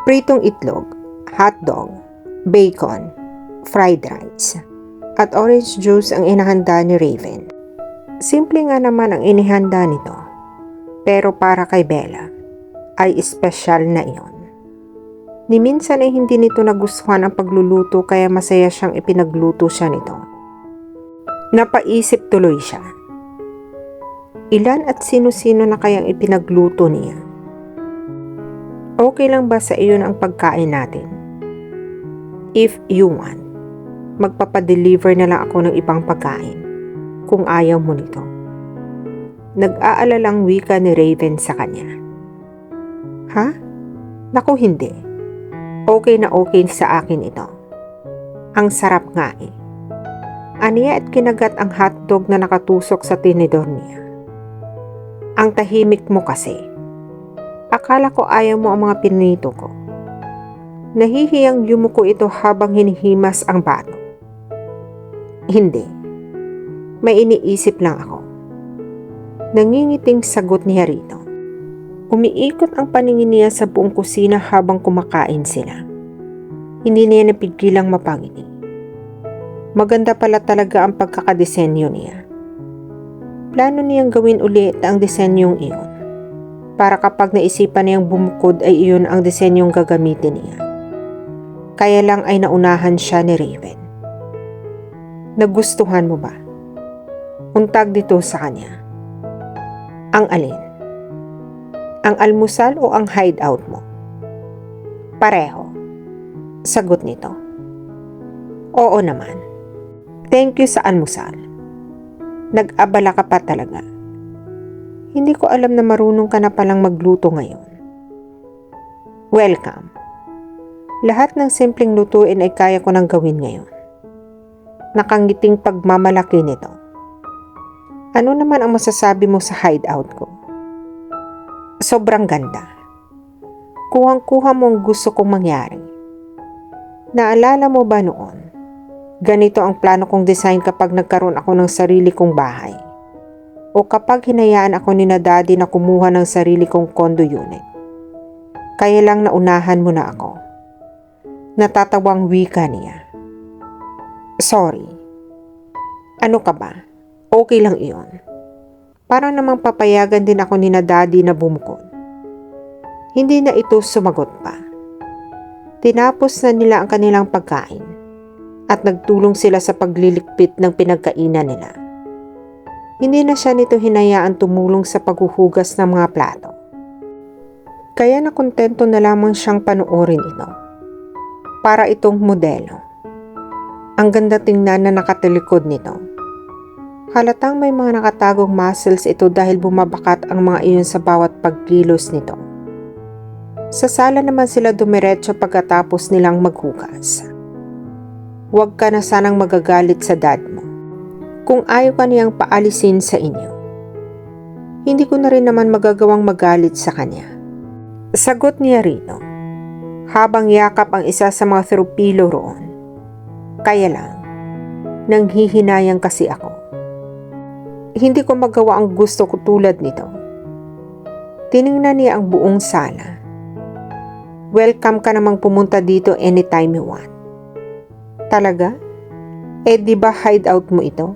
pritong itlog, hotdog, bacon, fried rice, at orange juice ang inahanda ni Raven. Simple nga naman ang inihanda nito, pero para kay Bella ay espesyal na iyon. Ni minsan ay hindi nito nagustuhan ang pagluluto kaya masaya siyang ipinagluto siya nito. Napaisip tuloy siya. Ilan at sino-sino na kayang ipinagluto niya? Okay lang ba sa iyon ang pagkain natin? If you want, magpapadeliver na lang ako ng ibang pagkain kung ayaw mo nito. Nag-aalalang wika ni Raven sa kanya. Ha? Naku, hindi. Okay na okay sa akin ito. Ang sarap nga eh. Aniya at kinagat ang hotdog na nakatusok sa tinidor niya. Ang tahimik mo kasi. Akala ko ayaw mo ang mga pinito ko. Nahihiyang yumuko ito habang hinihimas ang bato. Hindi. May iniisip lang ako. Nangingiting sagot niya rito. Umiikot ang paningin niya sa buong kusina habang kumakain sila. Hindi niya napigilang mapangiti. Maganda pala talaga ang pagkakadesenyo niya. Plano niyang gawin ulit ang disenyong iyon. Para kapag naisipan niyang bumukod ay iyon ang disenyong gagamitin niya. Kaya lang ay naunahan siya ni Raven. Nagustuhan mo ba? Untag dito sa kanya. Ang alin? Ang almusal o ang hideout mo? Pareho. Sagot nito. Oo naman. Thank you sa almusal. Nag-abala ka pa talaga. Hindi ko alam na marunong ka na palang magluto ngayon. Welcome. Lahat ng simpleng lutuin ay kaya ko nang gawin ngayon. Nakangiting pagmamalaki nito. Ano naman ang masasabi mo sa hideout ko? Sobrang ganda. Kuhang-kuha mo ang gusto kong mangyari. Naalala mo ba noon? Ganito ang plano kong design kapag nagkaroon ako ng sarili kong bahay. O kapag hinayaan ako ni na daddy na kumuha ng sarili kong condo unit. Kaya lang naunahan mo na ako. Natatawang wika niya. Sorry. Ano ka ba? Okay lang iyon. Para namang papayagan din ako ni na daddy na bumukod. Hindi na ito sumagot pa. Tinapos na nila ang kanilang pagkain at nagtulong sila sa paglilikpit ng pinagkainan nila. Hindi na siya nito hinayaan tumulong sa paghuhugas ng mga plato. Kaya nakontento na lamang siyang panoorin ito. Para itong modelo. Ang ganda tingnan na nakatalikod nito. Halatang may mga nakatagong muscles ito dahil bumabakat ang mga iyon sa bawat pagkilos nito. Sa sala naman sila dumiretso pagkatapos nilang maghugas. Huwag ka na sanang magagalit sa dad mo kung ayaw ka niyang paalisin sa inyo. Hindi ko na rin naman magagawang magalit sa kanya. Sagot niya rito habang yakap ang isa sa mga tropilo roon. Kaya lang, nanghihinayang kasi ako. Hindi ko magawa ang gusto ko tulad nito. Tiningnan niya ang buong sala. Welcome ka namang pumunta dito anytime you want. Talaga? Eh di ba hideout mo ito?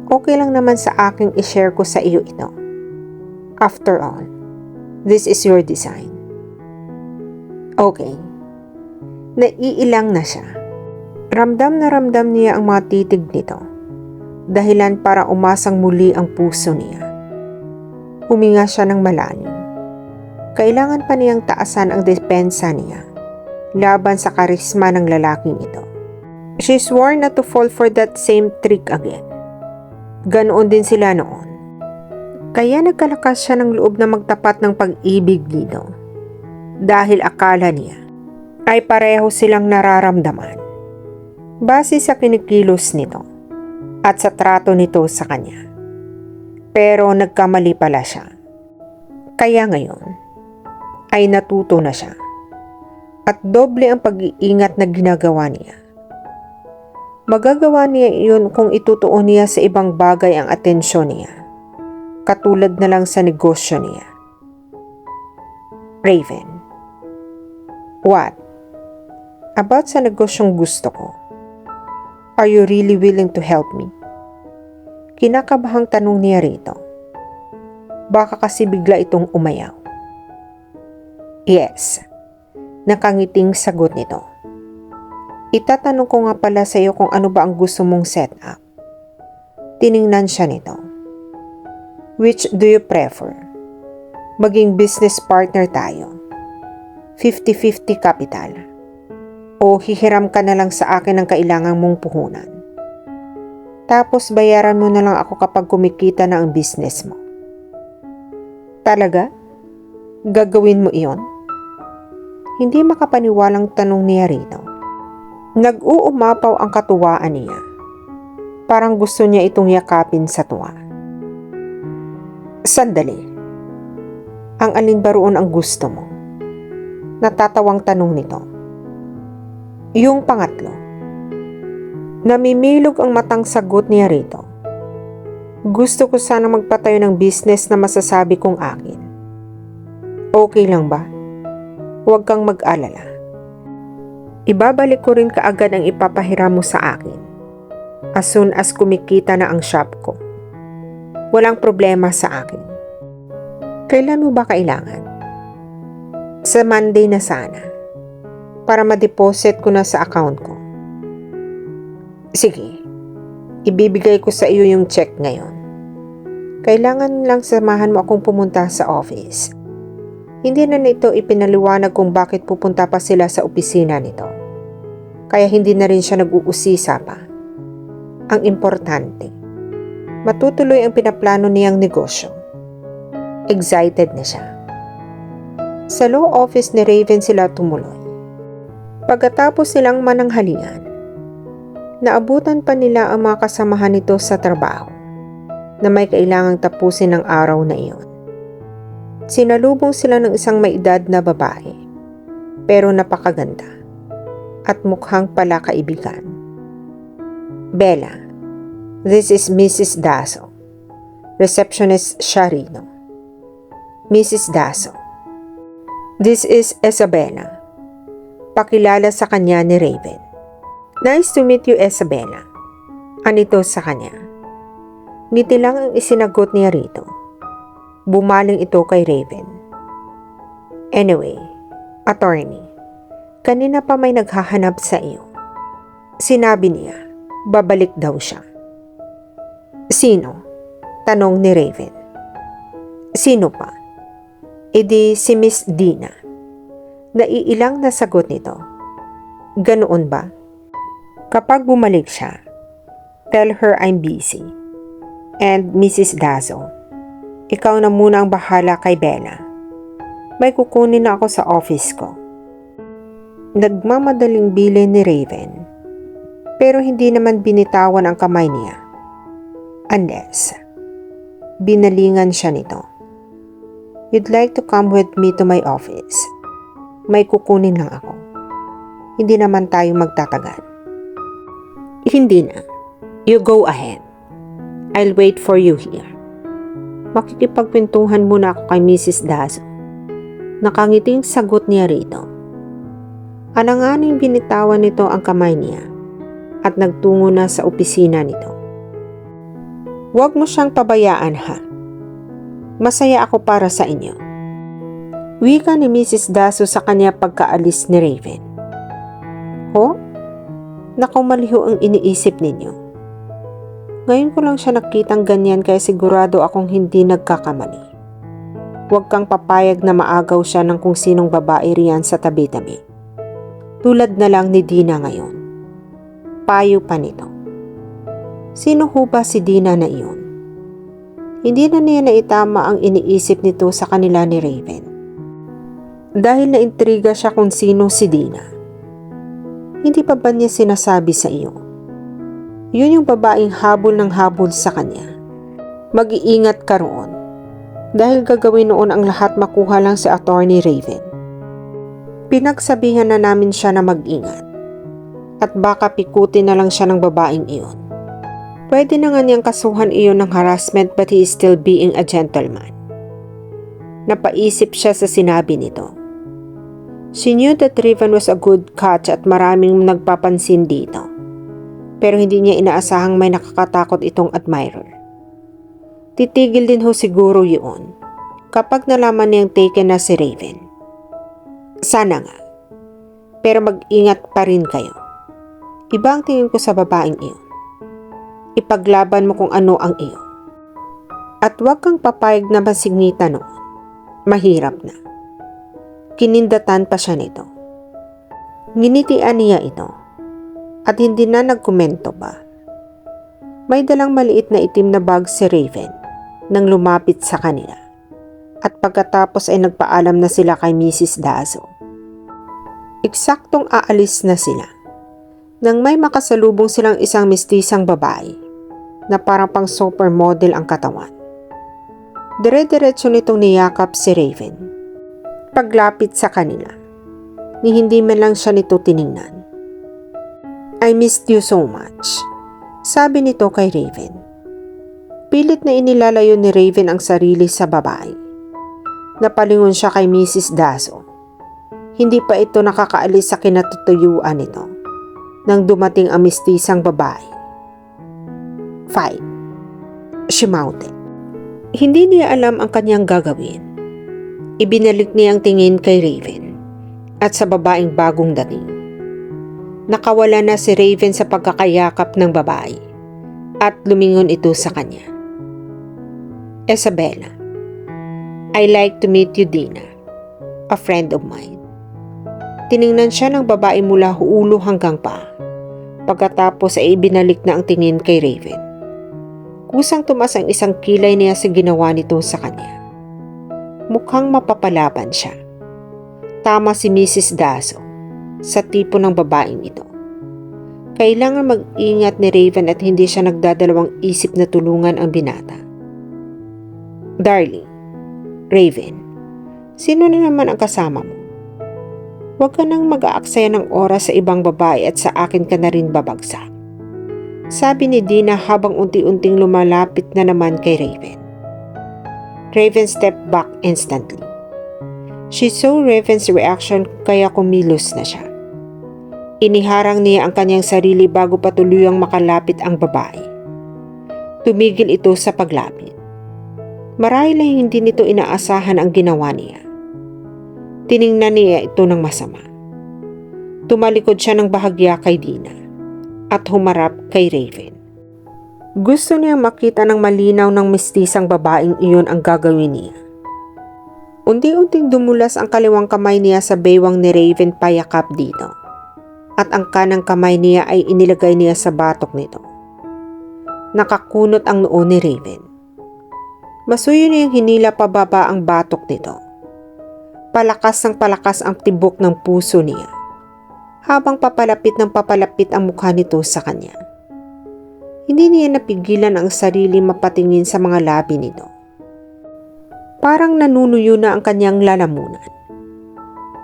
Okay lang naman sa aking i-share ko sa iyo ito. After all, this is your design. Okay. Naiilang na siya. Ramdam na ramdam niya ang mga titig nito. Dahilan para umasang muli ang puso niya. Huminga siya ng malalim. Kailangan pa niyang taasan ang depensa niya laban sa karisma ng lalaking ito. She swore not to fall for that same trick again. Ganoon din sila noon. Kaya nagkalakas siya ng loob na magtapat ng pag-ibig dito. Dahil akala niya ay pareho silang nararamdaman. Base sa kinikilos nito at sa trato nito sa kanya. Pero nagkamali pala siya. Kaya ngayon ay natuto na siya. At doble ang pag-iingat na ginagawa niya. Magagawa niya iyon kung itutuon niya sa ibang bagay ang atensyon niya. Katulad na lang sa negosyo niya. Raven, What? About sa negosyong gusto ko. Are you really willing to help me? Kinakabahang tanong niya rito. Baka kasi bigla itong umayaw. Yes. Nakangiting sagot nito. Itatanong ko nga pala sa iyo kung ano ba ang gusto mong setup. Tiningnan siya nito. Which do you prefer? Maging business partner tayo. 50-50 capital. O hihiram ka na lang sa akin ang kailangan mong puhunan. Tapos bayaran mo na lang ako kapag kumikita na ang business mo. Talaga? Gagawin mo iyon? Hindi makapaniwalang tanong niya rito. Nag-uumapaw ang katuwaan niya. Parang gusto niya itong yakapin sa tuwa. Sandali. Ang alin ba roon ang gusto mo? Natatawang tanong nito. Yung pangatlo. Namimilog ang matang sagot niya rito. Gusto ko sana magpatayo ng business na masasabi kong akin. Okay lang ba? Huwag kang mag-alala. Ibabalik ko rin kaagad ang ipapahiram mo sa akin. As soon as kumikita na ang shop ko. Walang problema sa akin. Kailan mo ba kailangan? Sa Monday na sana. Para ma-deposit ko na sa account ko. Sige. Ibibigay ko sa iyo yung check ngayon. Kailangan lang samahan mo akong pumunta sa office. Hindi na nito ipinaliwanag kung bakit pupunta pa sila sa opisina nito. Kaya hindi na rin siya nag-uusisa pa. Ang importante, matutuloy ang pinaplano niyang negosyo. Excited na siya. Sa law office ni Raven sila tumuloy. Pagkatapos silang mananghalian, naabutan pa nila ang mga kasamahan nito sa trabaho na may kailangang tapusin ng araw na iyon. Sinalubong sila ng isang may edad na babae, pero napakaganda at mukhang pala kaibigan. Bella, this is Mrs. Daso. Receptionist Sharino. Mrs. Daso. This is Isabella. Pakilala sa kanya ni Raven. Nice to meet you, Isabella. Anito sa kanya. Ngiti lang ang isinagot niya rito. Bumaling ito kay Raven. Anyway, attorney, kanina pa may naghahanap sa iyo. Sinabi niya, babalik daw siya. Sino? Tanong ni Raven. Sino pa? Edi si Miss Dina. Naiilang na sagot nito. Ganoon ba? Kapag bumalik siya, tell her I'm busy. And Mrs. Dazo, ikaw na muna ang bahala kay Bella. May kukunin na ako sa office ko. Nagmamadaling bilin ni Raven, pero hindi naman binitawan ang kamay niya. Unless, binalingan siya nito. You'd like to come with me to my office? May kukunin lang ako. Hindi naman tayo magtatagal. Hindi na. You go ahead. I'll wait for you here. Makikipagkwentuhan muna ako kay Mrs. Dazo. Nakangiting sagot niya rito. Alanganing binitawan nito ang kamay niya at nagtungo na sa opisina nito. Huwag mo siyang pabayaan ha. Masaya ako para sa inyo. Wika ni Mrs. Daso sa kanya pagkaalis ni Raven. Ho? Nakumaliho ang iniisip ninyo. Ngayon ko lang siya nakitang ganyan kaya sigurado akong hindi nagkakamali. Huwag kang papayag na maagaw siya ng kung sinong babae riyan sa tabi-tabi. Tulad na lang ni Dina ngayon. Payo pa nito. Sino ho ba si Dina na iyon? Hindi na niya naitama ang iniisip nito sa kanila ni Raven. Dahil naintriga siya kung sino si Dina. Hindi pa ba niya sinasabi sa iyo? Yun yung babaeng habol ng habol sa kanya. Mag-iingat ka roon. Dahil gagawin noon ang lahat makuha lang si Attorney Raven. Pinagsabihan na namin siya na mag-ingat. At baka pikutin na lang siya ng babaeng iyon. Pwede na nga niyang kasuhan iyon ng harassment but he is still being a gentleman. Napaisip siya sa sinabi nito. She knew that Raven was a good catch at maraming nagpapansin dito. Pero hindi niya inaasahang may nakakatakot itong admirer. Titigil din ho siguro yun kapag nalaman niyang taken na si Raven. Sana nga. Pero mag-ingat pa rin kayo. Iba ang tingin ko sa babaeng iyon. Ipaglaban mo kung ano ang iyo. At huwag kang papayag na masignitan noon. Mahirap na. Kinindatan pa siya nito. Nginitian niya ito at hindi na nagkomento pa. May dalang maliit na itim na bag si Raven nang lumapit sa kanila at pagkatapos ay nagpaalam na sila kay Mrs. Dazo. Eksaktong aalis na sila nang may makasalubong silang isang mistisang babae na parang pang supermodel ang katawan. Dire-diretso nitong niyakap si Raven. Paglapit sa kanila, ni hindi man lang siya nito tiningnan. I missed you so much, sabi nito kay Raven. Pilit na inilalayo ni Raven ang sarili sa babae. Napalingon siya kay Mrs. Dazo. Hindi pa ito nakakaalis sa kinatutuyuan nito nang dumating ang mistisang babae. Fight, she mouthed. Hindi niya alam ang kanyang gagawin. Ibinalik niya ang tingin kay Raven at sa babaeng bagong dating. Nakawala na si Raven sa pagkakayakap ng babae at lumingon ito sa kanya. Isabella, I like to meet you, Dina, a friend of mine. Tiningnan siya ng babae mula ulo hanggang paa. Pagkatapos ay ibinalik na ang tingin kay Raven. Kusang tumas ang isang kilay niya sa ginawa nito sa kanya. Mukhang mapapalaban siya. Tama si Mrs. Dazo sa tipo ng babaeng ito. Kailangan mag-ingat ni Raven at hindi siya nagdadalawang isip na tulungan ang binata. Darling, Raven, sino na naman ang kasama mo? Huwag ka nang mag-aaksaya ng oras sa ibang babae at sa akin ka na rin babagsak. Sabi ni Dina habang unti-unting lumalapit na naman kay Raven. Raven stepped back instantly. She saw Raven's reaction kaya kumilos na siya. Iniharang niya ang kanyang sarili bago pa tuluyang makalapit ang babae. Tumigil ito sa paglapit. Marahil ay hindi nito inaasahan ang ginawa niya. Tiningnan niya ito ng masama. Tumalikod siya ng bahagya kay Dina at humarap kay Raven. Gusto niyang makita ng malinaw ng mistisang babaeng iyon ang gagawin niya. Unti-unting dumulas ang kaliwang kamay niya sa baywang ni Raven payakap dito at ang kanang kamay niya ay inilagay niya sa batok nito. Nakakunot ang noo ni Raven. Masuyo niyang hinila pababa ang batok nito. Palakas ng palakas ang tibok ng puso niya habang papalapit ng papalapit ang mukha nito sa kanya. Hindi niya napigilan ang sarili mapatingin sa mga labi nito. Parang nanunuyo na ang kanyang lalamunan.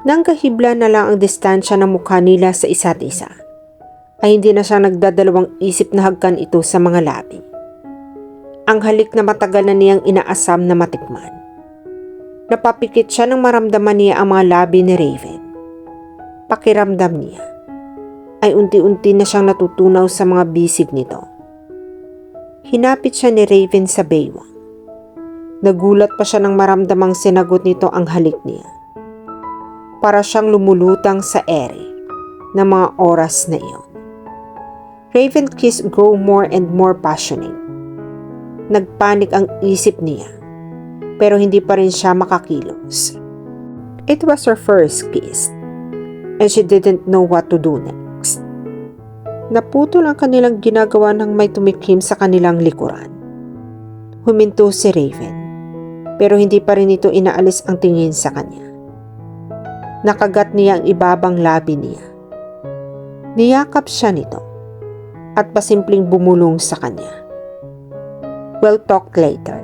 Nang kahibla na lang ang distansya ng mukha nila sa isa't isa, ay hindi na siya nagdadalawang isip na hagkan ito sa mga labi. Ang halik na matagal na niyang inaasam na matikman. Napapikit siya nang maramdaman niya ang mga labi ni Raven. Pakiramdam niya ay unti-unti na siyang natutunaw sa mga bisig nito. Hinapit siya ni Raven sa baywang. Nagulat pa siya nang maramdamang sinagot nito ang halik niya. Para siyang lumulutang sa ere ng mga oras na iyon. Raven's kiss grew more and more passionate. Nagpanik ang isip niya, pero hindi pa rin siya makakilos. It was her first kiss, and she didn't know what to do next. Naputol ang kanilang ginagawa nang may tumikim sa kanilang likuran. Huminto si Raven, pero hindi pa rin ito inaalis ang tingin sa kanya. Nakagat niya ang ibabang labi niya. Niyakap siya nito at pasimpleng bumulong sa kanya. We'll talk later.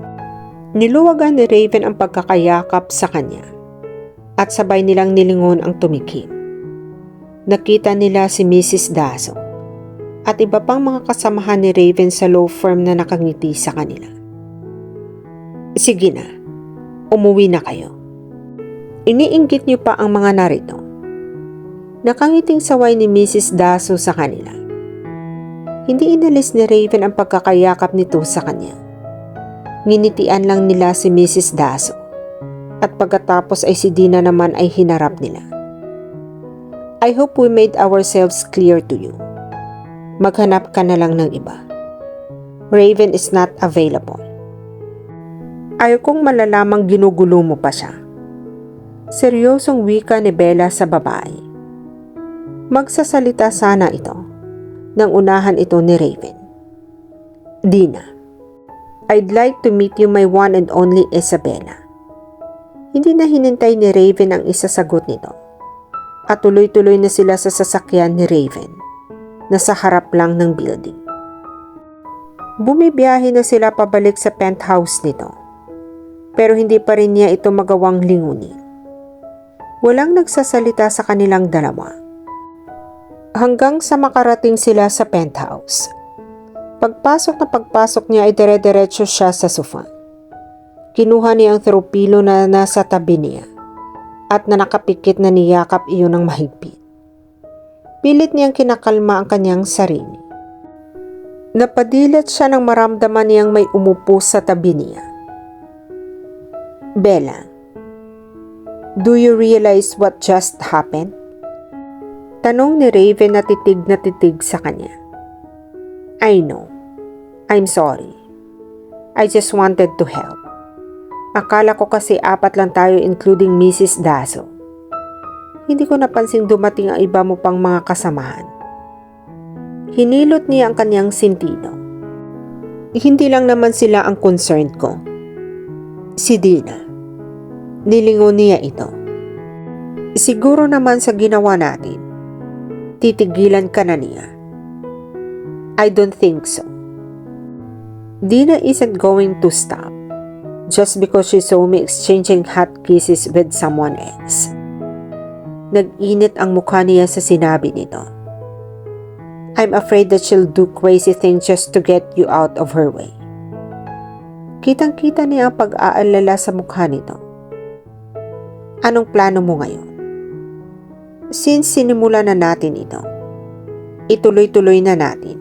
Niluwagan ni Raven ang pagkakayakap sa kanya at sabay nilang nilingon ang tumikim. Nakita nila si Mrs. Dazo at iba pang mga kasamahan ni Raven sa law firm na nakangiti sa kanila. Sige na, umuwi na kayo. Iniinggit niyo pa ang mga narito. Nakangiting saway ni Mrs. Daso sa kanila. Hindi inalis ni Raven ang pagkakayakap nito sa kanya. Nginitian lang nila si Mrs. Daso at pagkatapos ay si Dina naman ay hinarap nila. I hope we made ourselves clear to you. Maghanap ka na lang ng iba. Raven is not available. Ayaw kong malalamang ginugulo mo pa siya. Seryosong wika ni Bella sa babae. Magsasalita sana ito nang unahan ito ni Raven. Dina, I'd like to meet you, my one and only Isabella. Hindi na hinintay ni Raven ang isasagot nito at tuloy-tuloy na sila sa sasakyan ni Raven na sa harap lang ng building. Bumibiyahe na sila pabalik sa penthouse nito pero hindi pa rin niya ito magawang lingunin. Walang nagsasalita sa kanilang dalawa hanggang sa makarating sila sa penthouse. Pagpasok niya ay dire-diretso siya sa sofa. Kinuha niya ang tropilo na nasa tabi niya at na nakapikit na niyakap iyon ng mahigpit. Pilit niyang kinakalma ang kanyang sarili. Napadilat siya nang maramdaman niyang may umupo sa tabi niya. Bella, do you realize what just happened? Tanong ni Raven na titig sa kanya. I know. I'm sorry. I just wanted to help. Akala ko kasi 4 lang tayo including Mrs. Daso. Hindi ko napansing dumating ang iba mo pang mga kasamahan. Hinilot niya ang kanyang sentido. Hindi lang naman sila ang concerned ko. Si Dina. Nilingon niya ito. Siguro naman sa ginawa natin, titigilan ka na niya. I don't think so. Dina isn't going to stop just because she saw me exchanging hot kisses with someone else. Nag-init ang mukha niya sa sinabi nito. I'm afraid that she'll do crazy things just to get you out of her way. Kitang-kita niya ang pag-aalala sa mukha nito. Anong plano mo ngayon? Since sinimula na natin ito, ituloy-tuloy na natin.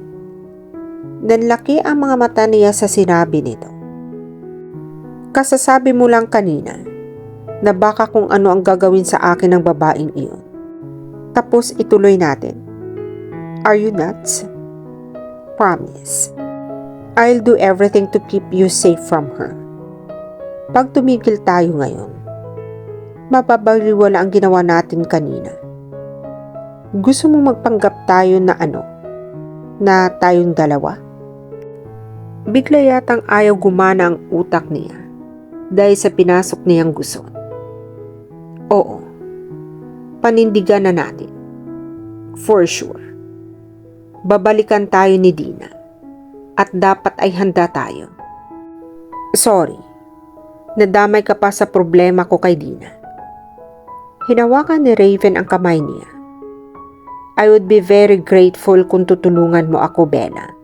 Nanlaki ang mga mata niya sa sinabi nito. Kasasabi mo lang kanina na baka kung ano ang gagawin sa akin ng babaeng iyon. Tapos ituloy natin. Are you nuts? Promise. I'll do everything to keep you safe from her. Pag tumigil tayo ngayon, mapabaliwala ang ginawa natin kanina. Gusto mo magpanggap tayo na na tayong dalawa? Bigla yatang ayaw gumana ang utak niya dahil sa pinasok niyang gusto. Oo, panindigan na natin. For sure. Babalikan tayo ni Dina at dapat ay handa tayo. Sorry, nadamay ka pa sa problema ko kay Dina. Hinawakan ni Raven ang kamay niya. I would be very grateful kung tutulungan mo ako, Bella.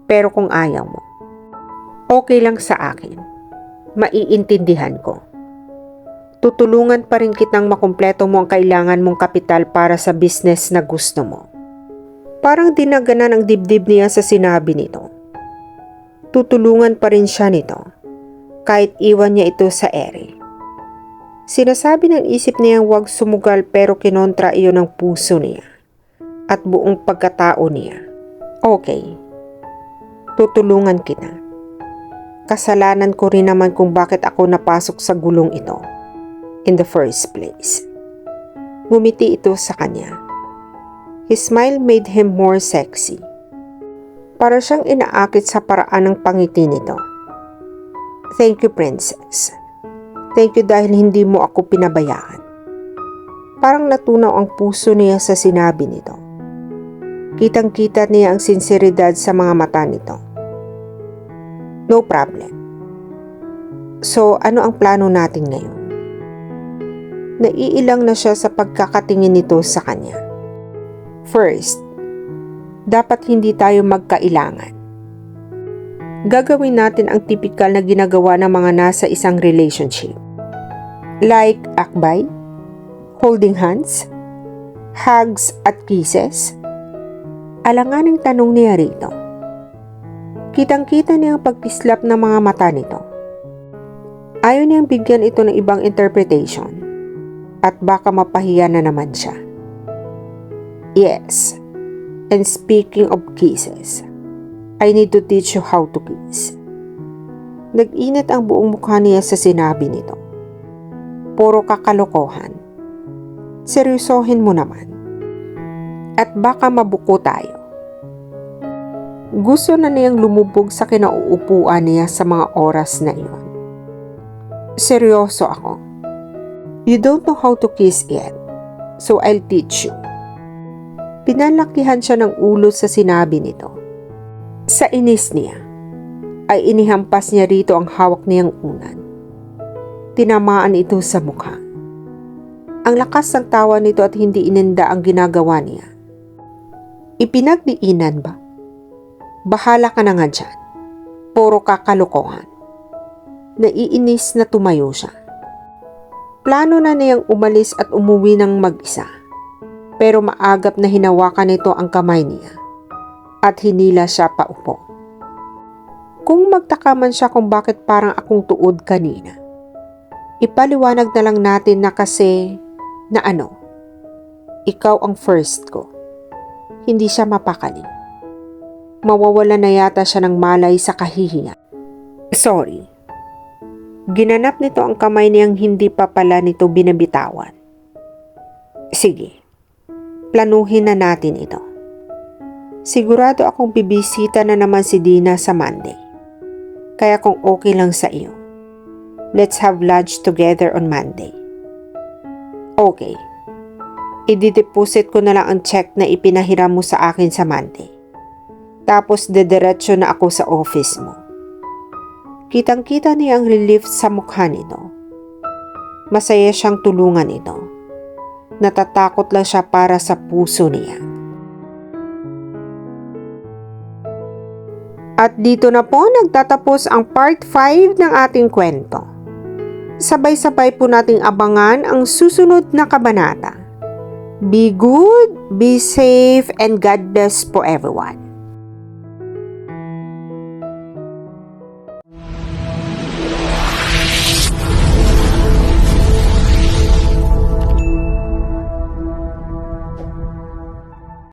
Pero kung ayaw mo, okay lang sa akin. Maiintindihan ko. Tutulungan pa rin kitang makumpleto mo ang kailangan mong kapital para sa business na gusto mo. Parang dinaganan ang dibdib niya sa sinabi nito. Tutulungan pa rin siya nito, kahit iwan niya ito sa ere. Sinasabi ng isip niyang huwag sumugal pero kinontra iyon ng puso niya at buong pagkatao niya. Okay, tutulungan kita. Kasalanan ko rin naman kung bakit ako napasok sa gulong ito in the first place. Ngumiti ito sa kanya. His smile made him more sexy. Para siyang inaakit sa paraan ng pangiti nito. Thank you, princess. Thank you dahil hindi mo ako pinabayaan. Parang natunaw ang puso niya sa sinabi nito. Kitang-kita niya ang sinseridad sa mga mata nito. No problem. So, ano ang plano natin ngayon? Naiilang na siya sa pagkakatingin nito sa kanya. First, dapat hindi tayo magkailangan. Gagawin natin ang tipikal na ginagawa ng mga nasa isang relationship. Like akbay, holding hands, Hugs at kisses? Alanganing tanong niya rito. Kitang-kita niya ang pagtislap ng mga mata nito. Ayaw niyang bigyan ito ng ibang interpretation at baka mapahiya na naman siya. Yes, and speaking of kisses, I need to teach you how to kiss. Nag-init ang buong mukha niya sa sinabi nito. Puro kakalokohan. Seryosohin mo naman. At baka mabuko tayo. Gusto na niyang lumubog sa kinauupuan niya sa mga oras na iyon. Seryoso ako. You don't know how to kiss yet, so I'll teach you. Pinalakihan siya ng ulo sa sinabi nito. Sa inis niya, ay inihampas niya rito ang hawak niyang unan. Tinamaan ito sa mukha. Ang lakas ng tawa nito at hindi ininda ang ginagawa niya. Ipinagdiinan ba? Bahala ka na nga dyan. Puro kakalokohan. Naiinis na tumayo siya. Plano na niyang umalis at umuwi ng mag-isa. Pero maagap na hinawakan nito ang kamay niya at hinila siya paupo. Kung magtaka man siya kung bakit parang akong tuod kanina, ipaliwanag na lang natin na kasi na ikaw ang first ko. Hindi siya mapakali. Mawawala na yata siya ng malay sa kahihiyan. Sorry. Ginanap nito ang kamay niyang hindi pa pala nito binabitawan. Sige, planuhin na natin ito. Sigurado akong bibisita na naman si Dina sa Monday. Kaya kung okay lang sa iyo, let's have lunch together on Monday. Okay. I-deposit ko na lang ang check na ipinahiram mo sa akin sa Monday. Tapos dediretso na ako sa office mo. Kitang-kita niya ang relief sa mukha nito. Masaya siyang tulungan ito. Natatakot lang siya para sa puso niya. At dito na po nagtatapos ang part 5 ng ating kwento. Sabay-sabay po nating abangan ang susunod na kabanata. Be good, be safe, and God bless po everyone.